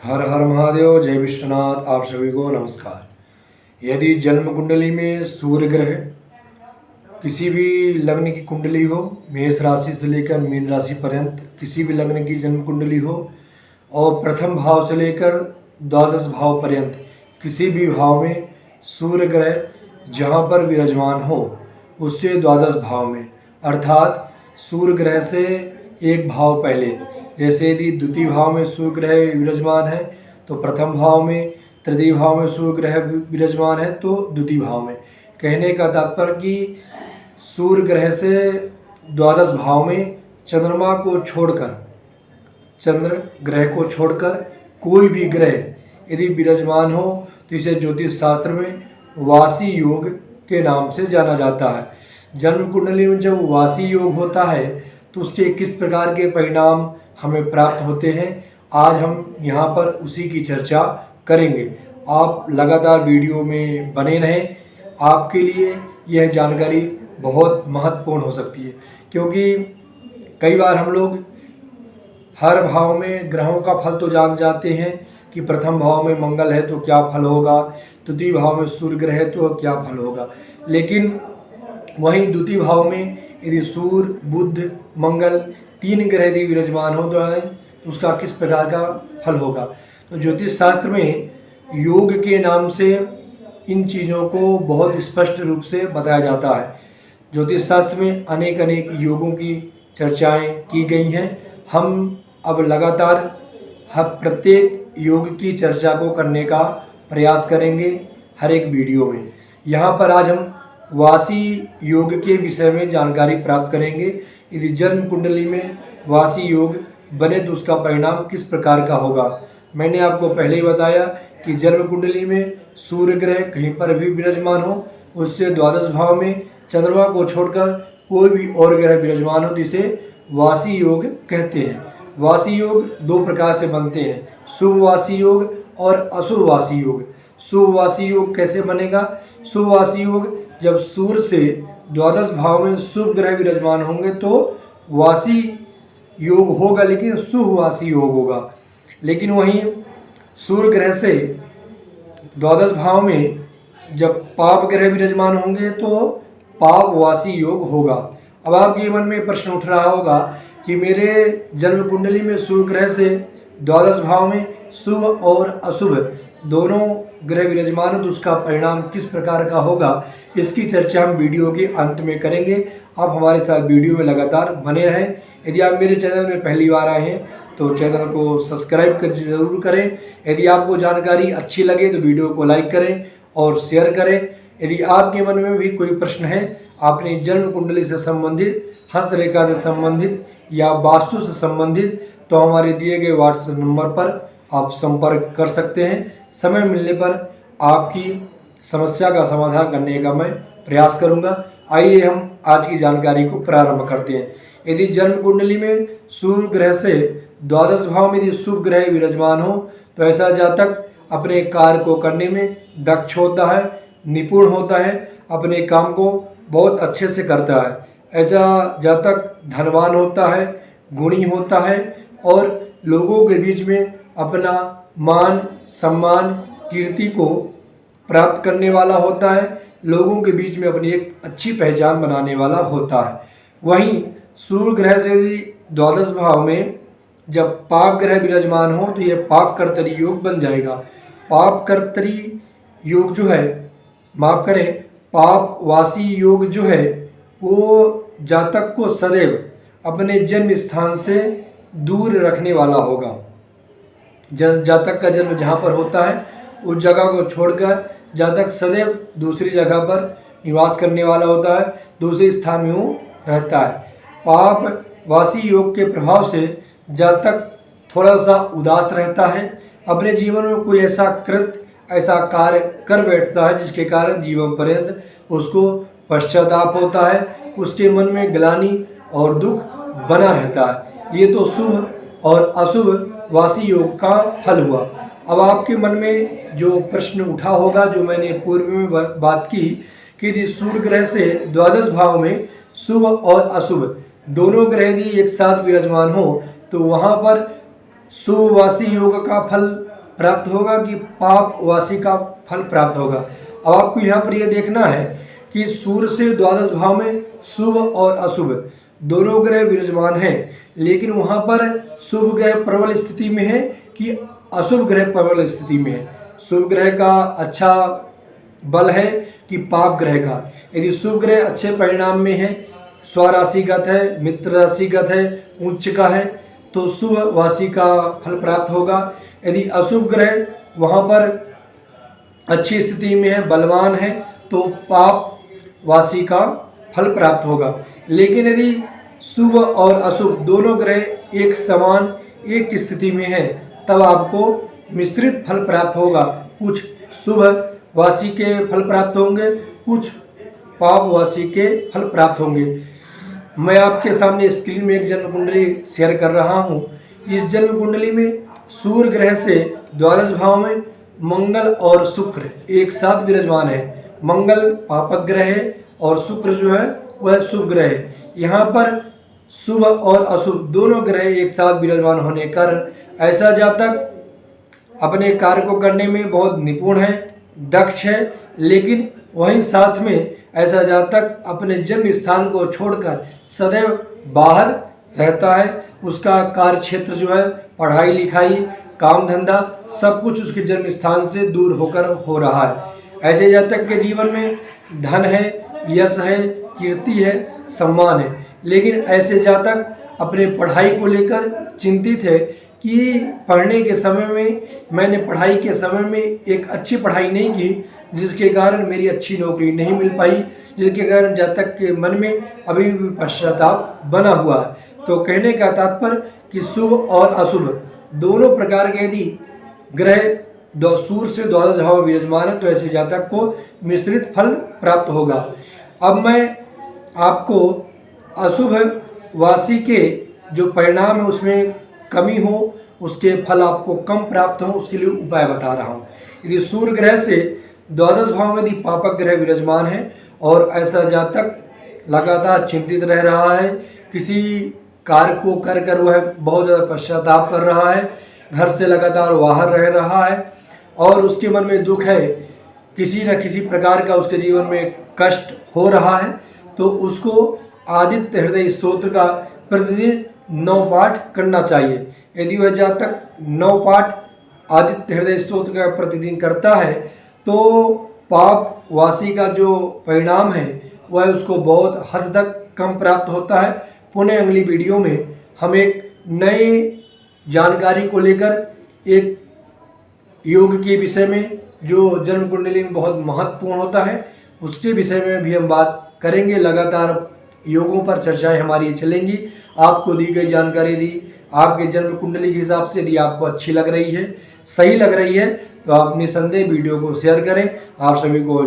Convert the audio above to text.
हर हर महादेव, जय विश्वनाथ। आप सभी को नमस्कार। यदि जन्म कुंडली में सूर्य ग्रह किसी भी लग्न की कुंडली हो, मेष राशि से लेकर मीन राशि पर्यंत किसी भी लग्न की जन्म कुंडली हो, और प्रथम भाव से लेकर द्वादश भाव पर्यंत किसी भी भाव में सूर्य ग्रह जहाँ पर विराजमान हो, उससे द्वादश भाव में अर्थात सूर्य ग्रह से एक भाव पहले, जैसे यदि द्वितीय भाव में सूर्य ग्रह विराजमान है तो प्रथम भाव में, तृतीय भाव में सूर्य ग्रह विराजमान है तो द्वितीय भाव में। कहने का तात्पर्य कि सूर्य ग्रह से द्वादश भाव में चंद्रमा को छोड़कर, चंद्र ग्रह को छोड़कर कोई भी ग्रह यदि विराजमान हो तो इसे ज्योतिष शास्त्र में वासी योग के नाम से जाना जाता है। जन्म कुंडली में जब वासी योग होता है तो उसके किस प्रकार के परिणाम हमें प्राप्त होते हैं, आज हम यहाँ पर उसी की चर्चा करेंगे। आप लगातार वीडियो में बने रहें, आपके लिए यह जानकारी बहुत महत्वपूर्ण हो सकती है, क्योंकि कई बार हम लोग हर भाव में ग्रहों का फल तो जान जाते हैं कि प्रथम भाव में मंगल है तो क्या फल होगा, द्वितीय भाव में सूर्य ग्रह है तो क्या फल होगा, लेकिन वहीं द्वितीय भाव में यदि सूर्य, बुध, मंगल तीन ग्रह यदि विराजमान हो तो उसका किस प्रकार का फल होगा। तो ज्योतिष शास्त्र में योग के नाम से इन चीज़ों को बहुत स्पष्ट रूप से बताया जाता है। ज्योतिष शास्त्र में अनेक अनेक योगों की चर्चाएं की गई हैं। हम अब लगातार हर प्रत्येक योग की चर्चा को करने का प्रयास करेंगे हर एक वीडियो में। यहाँ पर आज हम वासी योग के विषय में जानकारी प्राप्त करेंगे। यदि जन्म कुंडली में वासी योग बने तो उसका परिणाम किस प्रकार का होगा। मैंने आपको पहले ही बताया कि जन्म कुंडली में सूर्य ग्रह कहीं पर भी विराजमान हो, उससे द्वादश भाव में चंद्रमा को छोड़कर कोई भी और ग्रह विराजमान हो तो इसे वासी योग कहते हैं। वासी योग दो प्रकार से बनते हैं, शुभ वासी योग और अशुभ वासी योग। शुभ वासी योग कैसे बनेगा? शुभ वासी योग जब सूर्य से द्वादश भाव में शुभ ग्रह विराजमान होंगे तो वासी योग होगा, लेकिन शुभ वासी योग होगा। लेकिन वहीं सूर्य ग्रह से द्वादश भाव में जब पाप ग्रह विराजमान होंगे तो पाप वासी योग होगा। अब आपके मन में प्रश्न उठ रहा होगा कि मेरे जन्म कुंडली में सूर्य ग्रह से द्वादश भाव में शुभ और अशुभ दोनों ग्रह विराजमान हो तो उसका परिणाम किस प्रकार का होगा, इसकी चर्चा हम वीडियो के अंत में करेंगे। आप हमारे साथ वीडियो में लगातार बने रहें। यदि आप मेरे चैनल में पहली बार आए हैं तो चैनल को सब्सक्राइब कर जरूर करें। यदि आपको जानकारी अच्छी लगे तो वीडियो को लाइक करें और शेयर करें। यदि आपके मन में भी कोई प्रश्न है, अपनी जन्म कुंडली से संबंधित, हस्तरेखा से संबंधित या वास्तु से संबंधित, तो हमारे दिए गए व्हाट्सएप नंबर पर आप संपर्क कर सकते हैं। समय मिलने पर आपकी समस्या का समाधान करने का मैं प्रयास करूंगा। आइए हम आज की जानकारी को प्रारंभ करते हैं। यदि जन्म कुंडली में सूर्य ग्रह से द्वादश भाव में यदि शुभ ग्रह विराजमान हो तो ऐसा जातक अपने कार्य को करने में दक्ष होता है, निपुण होता है, अपने काम को बहुत अच्छे से करता है। ऐसा जातक धनवान होता है, गुणी होता है और लोगों के बीच में अपना मान, सम्मान, कीर्ति को प्राप्त करने वाला होता है। लोगों के बीच में अपनी एक अच्छी पहचान बनाने वाला होता है। वहीं सूर्य ग्रह से यदि द्वादश भाव में जब पाप ग्रह विराजमान हो तो यह पाप कर्तरी योग बन जाएगा। पाप कर्तरी योग जो है, माफ करें, पाप वासी योग जो है वो जातक को सदैव अपने जन्म स्थान से दूर रखने वाला होगा। जातक का जन्म जहाँ पर होता है उस जगह को छोड़कर जातक सदैव दूसरी जगह पर निवास करने वाला होता है, दूसरे स्थान में वो रहता है। पाप वासी योग के प्रभाव से जातक थोड़ा सा उदास रहता है, अपने जीवन में कोई ऐसा कृत्य, ऐसा कार्य कर बैठता है जिसके कारण जीवन पर्यंत उसको पश्चाताप होता है, उसके मन में ग्लानि और दुख बना रहता है। ये तो शुभ और अशुभ वासी योग का फल हुआ। अब आपके मन में जो प्रश्न उठा होगा, जो मैंने पूर्व में बात की कि यदि सूर्य ग्रह से द्वादश भाव में शुभ और अशुभ दोनों ग्रह यदि एक साथ विराजमान हो तो वहाँ पर शुभवासी योग का फल प्राप्त होगा कि पापवासी का फल प्राप्त होगा। अब आपको यहाँ पर यह देखना है कि सूर्य से द्वादश भाव में शुभ और अशुभ दोनों ग्रह विराजमान हैं, लेकिन वहाँ पर शुभ ग्रह प्रबल स्थिति में है कि अशुभ ग्रह प्रबल स्थिति में है। शुभ ग्रह का अच्छा बल है कि पाप ग्रह का। यदि शुभ ग्रह अच्छे परिणाम में है, स्वराशिगत है, मित्र राशिगत है, उच्च का है, तो शुभ वासी का फल प्राप्त होगा। यदि अशुभ ग्रह वहाँ पर अच्छी स्थिति में है, बलवान है, तो पाप वासी का फल प्राप्त होगा। लेकिन यदि शुभ और अशुभ दोनों ग्रह एक समान एक स्थिति में है, तब आपको मिश्रित फल प्राप्त होगा। कुछ शुभ वासी के फल प्राप्त होंगे, कुछ पाप वासी के फल प्राप्त होंगे। मैं आपके सामने स्क्रीन में एक जन्म कुंडली शेयर कर रहा हूँ। इस जन्म कुंडली में सूर्य ग्रह से द्वादश भाव में मंगल और शुक्र एक साथ विराजमान है। मंगल पापक ग्रह है और शुक्र जो है वह शुभ ग्रह है। यहाँ पर शुभ और अशुभ दोनों ग्रह एक साथ विराजमान होने के कारण ऐसा जातक अपने कार्य को करने में बहुत निपुण है, दक्ष है, लेकिन वहीं साथ में ऐसा जातक अपने जन्म स्थान को छोड़कर सदैव बाहर रहता है। उसका कार्य क्षेत्र जो है, पढ़ाई लिखाई, काम धंधा, सब कुछ उसके जन्म स्थान से दूर होकर हो रहा है। ऐसे जातक के जीवन में धन है, यश है, कीर्ति है, सम्मान है, लेकिन ऐसे जातक अपने पढ़ाई को लेकर चिंतित है कि पढ़ने के समय में मैंने पढ़ाई के समय में एक अच्छी पढ़ाई नहीं की, जिसके कारण मेरी अच्छी नौकरी नहीं मिल पाई, जिसके कारण जातक के मन में अभी भी पश्चाताप बना हुआ है। तो कहने का तात्पर्य कि शुभ और अशुभ दोनों प्रकार के यदि ग्रह सूर्य से द्वादश भाव में विराजमान है, तो ऐसे जातक को मिश्रित फल प्राप्त होगा। अब मैं आपको अशुभ वासी के जो परिणाम है उसमें कमी हो, उसके फल आपको कम प्राप्त हो, उसके लिए उपाय बता रहा हूँ। यदि सूर्य ग्रह से द्वादश भाव में यदि पापक ग्रह विराजमान है और ऐसा जातक लगातार चिंतित रह रहा है, किसी कार्य को कर कर वह बहुत ज़्यादा पश्चाताप कर रहा है, घर से लगातार बाहर रह रहा है और उसके मन में दुख है, किसी न किसी प्रकार का उसके जीवन में कष्ट हो रहा है, तो उसको आदित्य हृदय स्तोत्र का प्रतिदिन 9 पाठ करना चाहिए। यदि वह जातक 9 पाठ आदित्य हृदय स्तोत्र का प्रतिदिन करता है, तो पाप वासी का जो परिणाम है वह उसको बहुत हद तक कम प्राप्त होता है। पुनः अगली वीडियो में हम एक नए जानकारी को लेकर एक योग के विषय में जो जन्म कुंडली में बहुत महत्वपूर्ण होता है उसके विषय में भी हम बात करेंगे। लगातार योगों पर चर्चाएं हमारी चलेंगी। आपको दी गई जानकारी यदि आपके जन्म कुंडली के हिसाब से यदि आपको अच्छी लग रही है, सही लग रही है, तो आप निसंदेह वीडियो को शेयर करें। आप सभी को